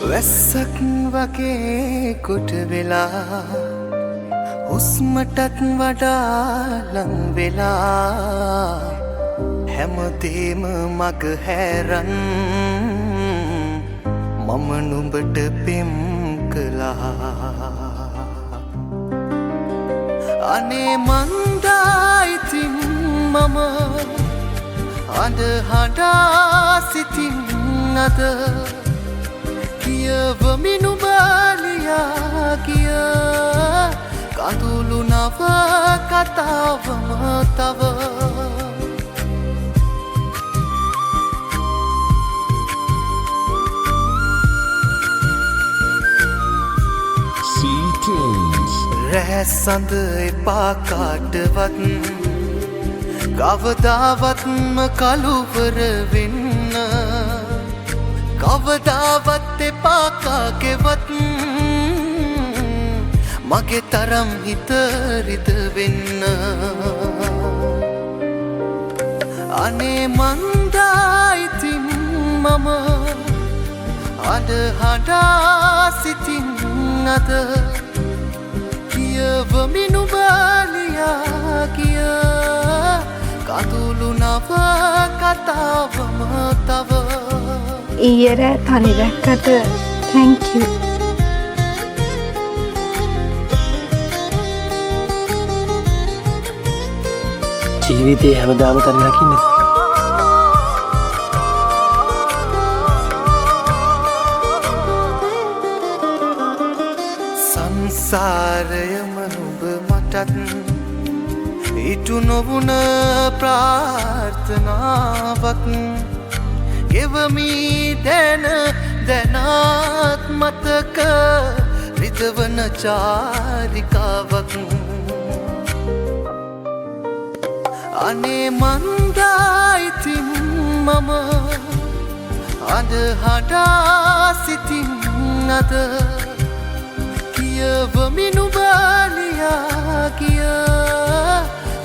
වැස්සක් වගේ කොට වෙලා හුස්මටත් වඩා ලං වෙලා හැමදේම මග හැරන් මම නුඹට පෙම් කළා අනේ මන්දා ඉතින් මම අඳ හඬා සිටින් අද කියවමි නුඹලියා කිය කඳුළු නව කතාවම තව රැ සඳ එපා කාටවත් කවදාවත්ම කළුවර වෙන්න කවදාවත් එපා කාගෙවත් මගේ තරම් හිත රිදවෙන්න අනේ මන්දා ඉතින් මම අඳ හඬා සිටින් අද කියවමි නුඹලියා කිය කඳුළු නව කතාවම තව ඊයේ රෑ තනි දැක්කට thank you. ජීවිතේ හැමදාම තනි රකින්නේ. සංසාරයම නුඹ මටත් ඉටු නොවුන ප්‍රාර්ථනාවක් ගෙවමී දැන දැනත් මතක රිදවන චාරිකාවක් අනේ මන්දා ඉතින් මම අඳ හඬා සිටින් අද කියවමි නුඹලියා කිය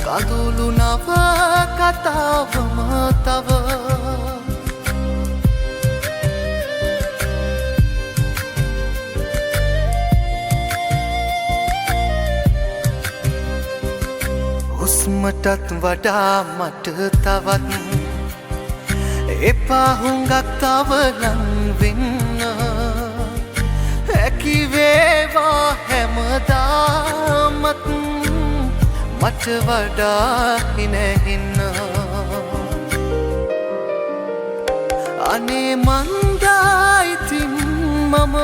කඳුළු නව කතාවම තව හුස්මටත් වඩා මට තවත් එපා හුඟක් තව ලං වෙන්න හැකිවේවා හැමදාමත් මට වඩා හිනැහින්න අනේ මන්දා ඉතින් මම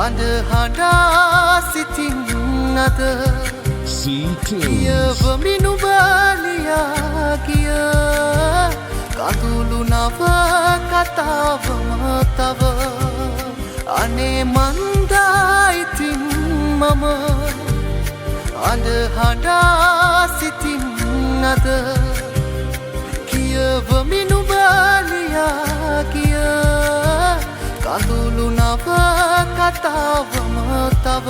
අඳ හඬා සිටින් අද කියවමි නුඹලියා කිය කඳුළු නව කතාවම තව අනේ මන්දා ඉතින් මම අඳ හඬා සිටින් අද කියවමි නුඹලියා කිය කඳුළු නව කතාවම තව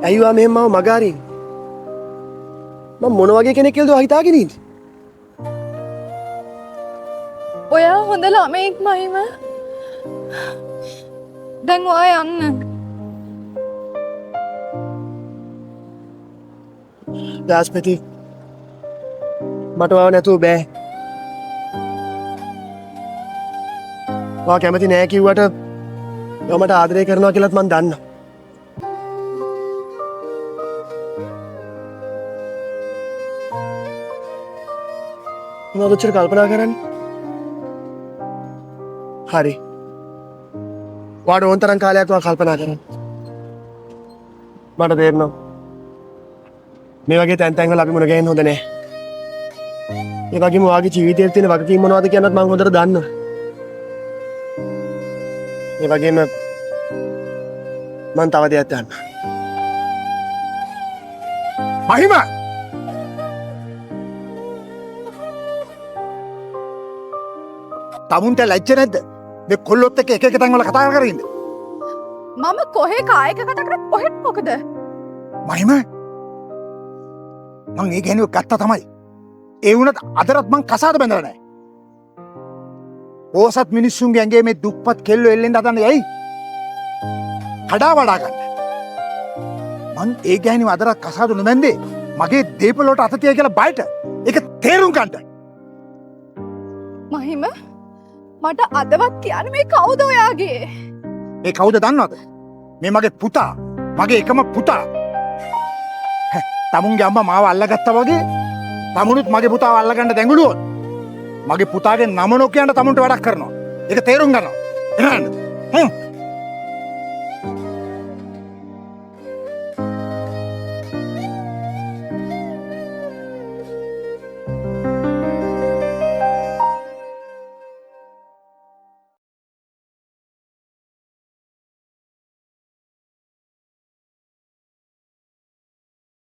ඇයිවා මෙහෙම මාව මගාරින් මම මොන වගේ කෙනෙක් කියලාද ඔයා හිතාගෙන ඉන්නේ? ඔයා හොඳ ළමෙක් මහිම. දැන් ඔයා යන්න. දාස්පති මට ඔයාව නැතුව බෑ. ඔයා කැමති නෑ කිව්වට ඔයා මට ආදරය කරනවා කියලාත් මම දන්නවා. මම කොච්චර කල්පනා කරන්නේ? හරි. වාඩ ඕන තරම් කාලයක් ඔයා කල්පනා කරන්න. මට තේරෙනවා. මේ වගේ තැන් වල අපි මුණ ගැහෙන්න හොඳ නෑ. ඒ වගේම ඔයාගේ ජීවිතයේ තියෙන වගකීම් මොනවද කියනත් මම හොඳට දන්නවා. ඒ වගේම මම තව දෙයක් දන්නවා. මහිම තමුන්ට ලැජ්ජ නැද්ද? මේ කොල්ලොත් එක්ක එක එක තැන්වල කතා කරගෙන ඉන්න. මම කොහේ කායක කතා කරත් කොහෙත් මොකද? මහිම මං ඒ ගැන ගත්තා තමයි. ඒ වුණත් අදරත් මං කසාද බැඳලා නැහැ. ඕසත් මිනිස්සුන්ගේ ඇඟේ මේ දුප්පත් කෙල්ලෝ එල්ලෙන් හදන්නේ ඇයි? කඩා වඩා ගන්න. මං ඒ ගැන අදරත් කසාද නොමැන්දේ මගේ දේපල වලට අත තියයි කියලා බයට. ඒක තේරුම් ගන්න. මහිම මට අදවත් කියන්න මේ කවුද ඔයාගේ? ඒ කවුද දන්නවද? මේ මගේ පුතා. මගේ එකම පුතා. තමුන්ගේ අම්මා මාව අල්ලගත්තා වගේ තමුනුත් මගේ පුතාව අල්ලගන්න දැඟලුවොත් මගේ පුතාගේ නම නොකියන්න තමුන්ට වැඩක් කරනවා. ඒක තේරුම් ගන්නවා. එනන්න.